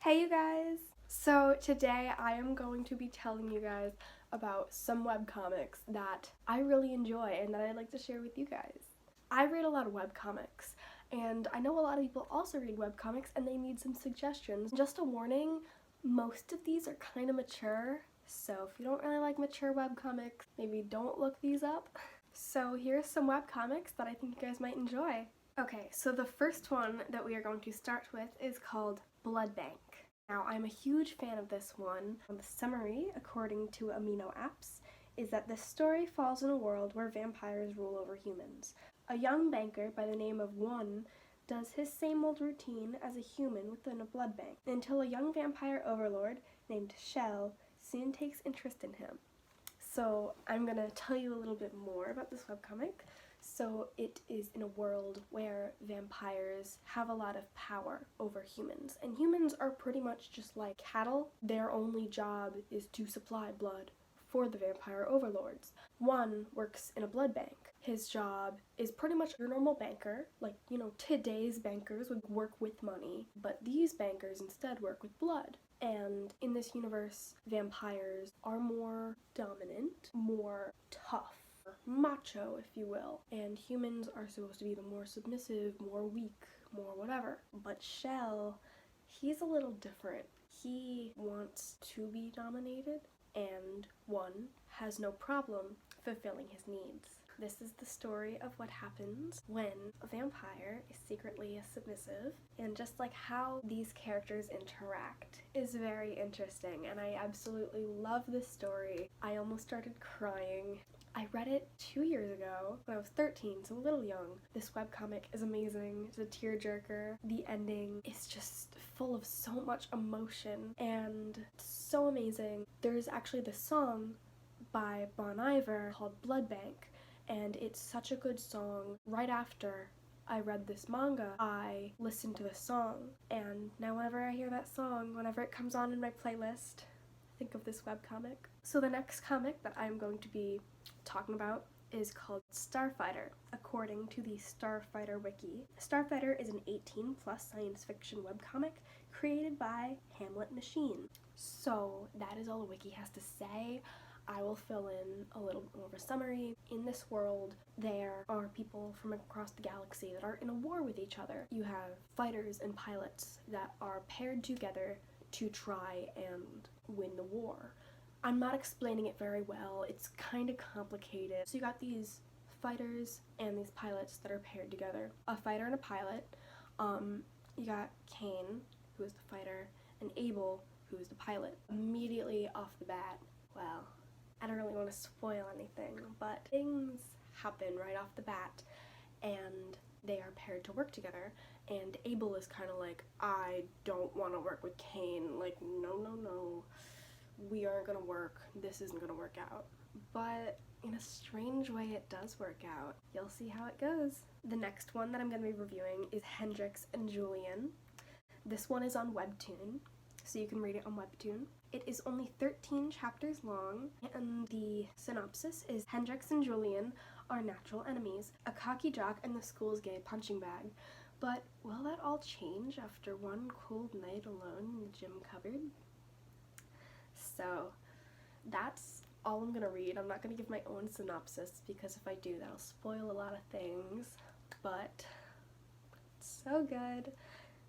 Hey you guys! So today I am going to be telling you guys about some webcomics that I really enjoy and that I'd like to share with you guys. I read a lot of webcomics, and I know a lot of people also read webcomics and they need some suggestions. Just a warning, most of these are kind of mature, so if you don't really like mature webcomics, maybe don't look these up. So here's some webcomics that I think you guys might enjoy. Okay, so the first one that we are going to start with is called Blood Bank. Now, I'm a huge fan of this one. The summary, according to Amino Apps, is that this story falls in a world where vampires rule over humans. A young banker by the name of One does his same old routine as a human within a blood bank, until a young vampire overlord named Shell soon takes interest in him. So I'm gonna tell you a little bit more about this webcomic. So it is in a world where vampires have a lot of power over humans, and humans are pretty much just like cattle. Their only job is to supply blood for the vampire overlords. One works in a blood bank. His job is pretty much your normal banker, like, today's bankers would work with money, but these bankers instead work with blood. And in this universe, vampires are more dominant, more tough, macho, if you will, and humans are supposed to be the more submissive, more weak, more whatever. But Shell, he's a little different. He wants to be dominated, and One has no problem fulfilling his needs. This is the story of what happens when a vampire is secretly submissive, and just like how these characters interact is very interesting, and I absolutely love this story. I almost started crying. I read it 2 years ago when I was 13, so a little young. This webcomic is amazing. It's a tearjerker. The ending is just full of so much emotion and so amazing. There's actually this song by Bon Iver called Blood Bank, and it's such a good song. Right after I read this manga, I listened to the song, and now whenever I hear that song, whenever it comes on in my playlist, think of this webcomic. So the next comic that I'm going to be talking about is called Starfighter, according to the Starfighter wiki. Starfighter is an 18+ science fiction webcomic created by Hamlet Machine. So that is all the wiki has to say. I will fill in a little more of a summary. In this world, there are people from across the galaxy that are in a war with each other. You have fighters and pilots that are paired together to try and win the war. I'm not explaining it very well. It's kind of complicated. So you got these fighters and these pilots that are paired together. A fighter and a pilot. You got Cain, who is the fighter, and Abel, who is the pilot. Immediately off the bat, well, I don't really want to spoil anything, but things happen right off the bat, and they are paired to work together, and Abel is kind of like, I don't want to work with Cain, like, no, we aren't gonna work, this isn't gonna work out. But in a strange way it does work out. You'll see how it goes. The next one that I'm gonna be reviewing is Hendrix and Julian. This one is on Webtoon, so you can read it on Webtoon. It is only 13 chapters long, and the synopsis is Hendrix and Julian are natural enemies, a cocky jock and the school's gay punching bag. But will that all change after one cold night alone in the gym cupboard? So that's all I'm gonna read. I'm not gonna give my own synopsis because if I do, that'll spoil a lot of things. But it's so good.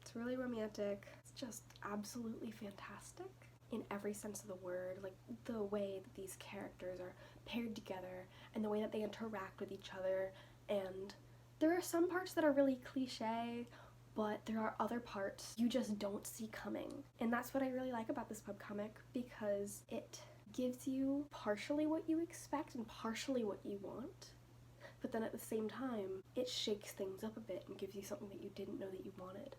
It's really romantic. It's just absolutely fantastic in every sense of the word. Like the way that these characters are paired together and the way that they interact with each other. And there are some parts that are really cliche, but there are other parts you just don't see coming. And that's what I really like about this webcomic, because it gives you partially what you expect and partially what you want, but then at the same time, it shakes things up a bit and gives you something that you didn't know that you wanted.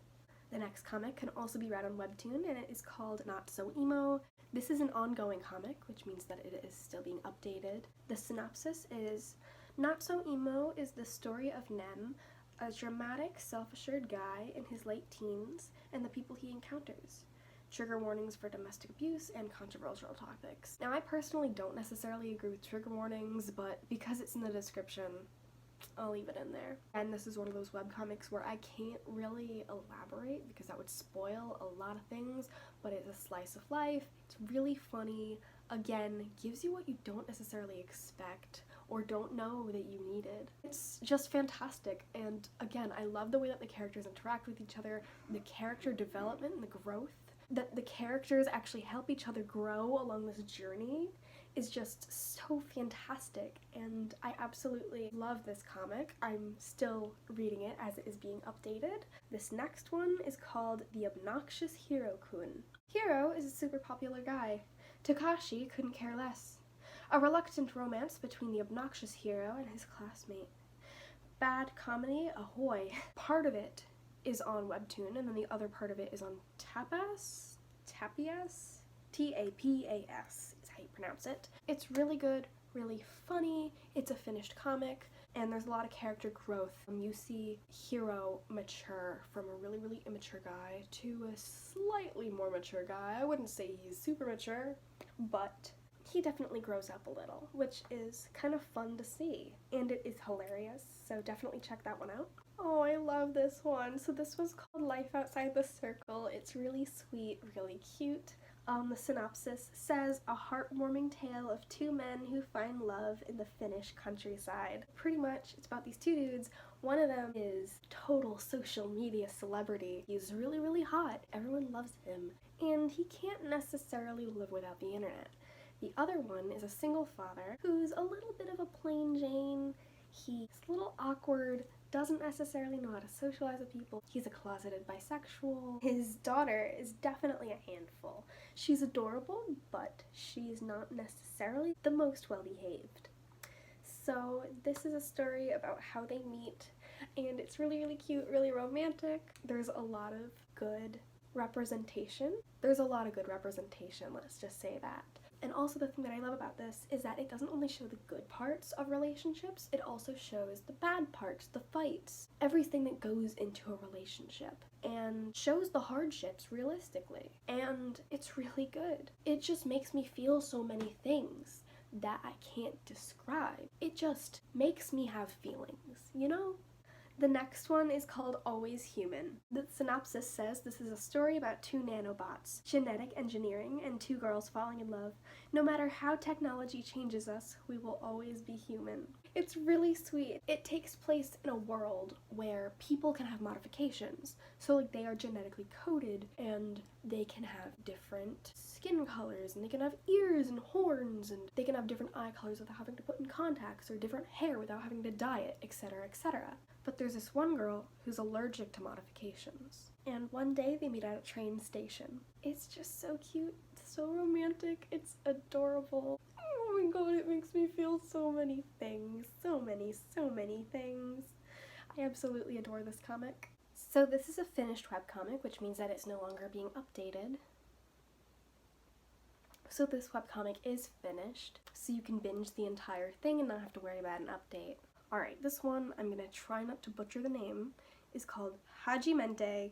The next comic can also be read on Webtoon, and it is called Not So Emo. This is an ongoing comic, which means that it is still being updated. The synopsis is, Not So Emo is the story of Nem, a dramatic, self-assured guy in his late teens, and the people he encounters. Trigger warnings for domestic abuse and controversial topics. Now, I personally don't necessarily agree with trigger warnings, but because it's in the description, I'll leave it in there. And this is one of those webcomics where I can't really elaborate because that would spoil a lot of things, but it's a slice of life. It's really funny. Again, gives you what you don't necessarily expect or don't know that you needed. It's just fantastic, and again, I love the way that the characters interact with each other, the character development and the growth, that the characters actually help each other grow along this journey is just so fantastic, and I absolutely love this comic. I'm still reading it as it is being updated. This next one is called The Obnoxious Hero-kun. Hiro is a super popular guy. Takashi couldn't care less. A reluctant romance between the obnoxious hero and his classmate. Bad comedy, ahoy. Part of it is on Webtoon, and then the other part of it is on Tapas? Tapias? Tapas is how you pronounce it. It's really good, really funny. It's a finished comic, and there's a lot of character growth. You see Hiro mature from a really, really immature guy to a slightly more mature guy. I wouldn't say he's super mature, but he definitely grows up a little, which is kind of fun to see, and it is hilarious, so definitely check that one out. Oh, I love this one. So this was called Life Outside the Circle. It's really sweet, really cute. The synopsis says, a heartwarming tale of two men who find love in the Finnish countryside. Pretty much, it's about these two dudes. One of them is total social media celebrity. He's really, really hot. Everyone loves him. And he can't necessarily live without the internet. The other one is a single father who's a little bit of a plain Jane. He's a little awkward, doesn't necessarily know how to socialize with people. He's a closeted bisexual. His daughter is definitely a handful. She's adorable, but she's not necessarily the most well-behaved. So this is a story about how they meet, and it's really, really cute, really romantic. There's a lot of good representation. Let's just say that. And also the thing that I love about this is that it doesn't only show the good parts of relationships, it also shows the bad parts, the fights, everything that goes into a relationship, and shows the hardships realistically. And it's really good. It just makes me feel so many things that I can't describe. It just makes me have feelings, you know? The next one is called Always Human. The synopsis says this is a story about two nanobots, genetic engineering, and two girls falling in love. No matter how technology changes us, we will always be human. It's really sweet. It takes place in a world where people can have modifications. So like they are genetically coded and they can have different skin colors and they can have ears and horns and they can have different eye colors without having to put in contacts or different hair without having to dye it, etc., etc. But there's this one girl who's allergic to modifications. And one day they meet at a train station. It's just so cute, so romantic, it's adorable. Oh my god, it makes me feel so many things. So many things. I absolutely adore this comic. So this is a finished webcomic, which means that it's no longer being updated. So this webcomic is finished, so you can binge the entire thing and not have to worry about an update. Alright, this one, I'm gonna try not to butcher the name, is called Hajimente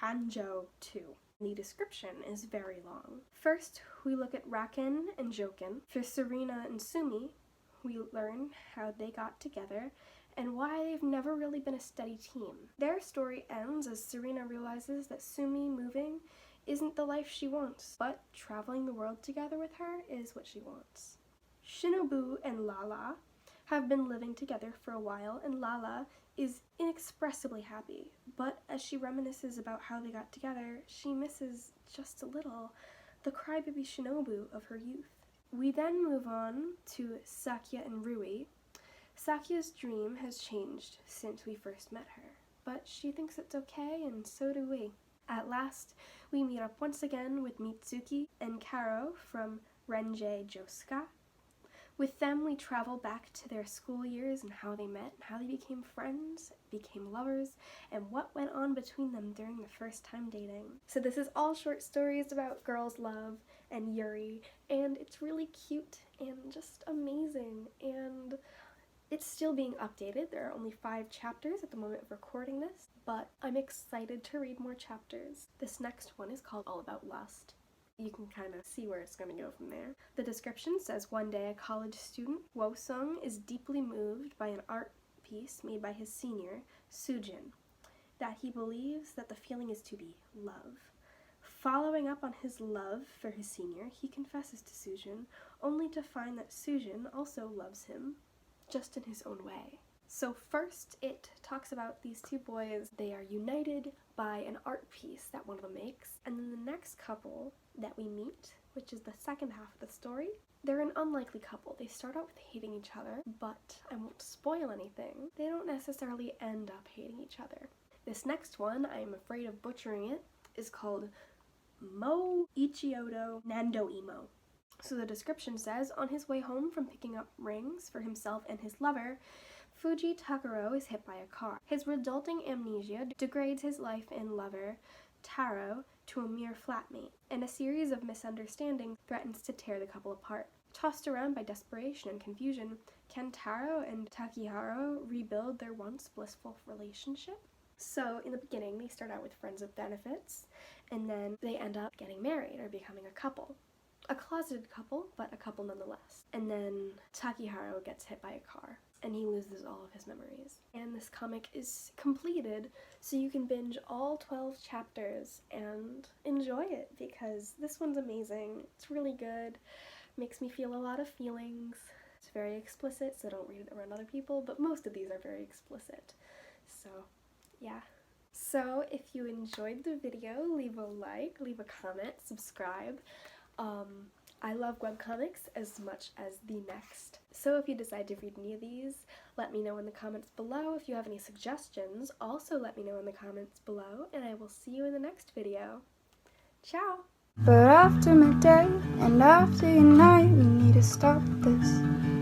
Kanjo 2. The description is very long. First, we look at Raken and Joken. For Serena and Sumi, we learn how they got together and why they've never really been a steady team. Their story ends as Serena realizes that Sumi moving isn't the life she wants, but traveling the world together with her is what she wants. Shinobu and Lala have been living together for a while, and Lala is inexpressibly happy, but as she reminisces about how they got together, she misses just a little the crybaby Shinobu of her youth. We then move on to Sakya and Rui. Sakya's dream has changed since we first met her, but she thinks it's okay, and so do we. At last, we meet up once again with Mitsuki and Karo from Renjei Josuka. With them, we travel back to their school years and how they met, and how they became friends, became lovers, and what went on between them during the first time dating. So this is all short stories about girls' love and Yuri, and it's really cute and just amazing, and it's still being updated. There are only 5 chapters at the moment of recording this, but I'm excited to read more chapters. This next one is called All About Lust. you can kind of see where it's going to go from there. The description says, one day a college student, Wo-sung, is deeply moved by an art piece made by his senior, Sujin, that he believes that the feeling is to be love. Following up on his love for his senior, he confesses to Sujin, only to find that Sujin also loves him, just in his own way. So first, it talks about these two boys. They are united by an art piece that one of them makes, and then the next couple that we meet, which is the second half of the story, they're an unlikely couple. They start out with hating each other, but I won't spoil anything. They don't necessarily end up hating each other. This next one, I'm afraid of butchering it, is called Mo Ichiodo Nando Imo. So the description says, on his way home from picking up rings for himself and his lover, Fuji Takaro is hit by a car. His resulting amnesia degrades his life and lover, Taro, to a mere flatmate, and a series of misunderstandings threatens to tear the couple apart. Tossed around by desperation and confusion, can Taro and Takiharo rebuild their once blissful relationship? So in the beginning, they start out with friends with benefits, and then they end up getting married or becoming a couple. A closeted couple, but a couple nonetheless. And then Takiharo gets hit by a car, and he loses all of his memories. And this comic is completed, so you can binge all 12 chapters and enjoy it, because this one's amazing. It's really good, makes me feel a lot of feelings. It's very explicit, so don't read it around other people, but most of these are very explicit. So, yeah. So, if you enjoyed the video, leave a like, leave a comment, subscribe. I love webcomics as much as the next. So if you decide to read any of these, let me know in the comments below. If you have any suggestions, also let me know in the comments below, and I will see you in the next video. Ciao! But after midday and after your night, we need to stop this.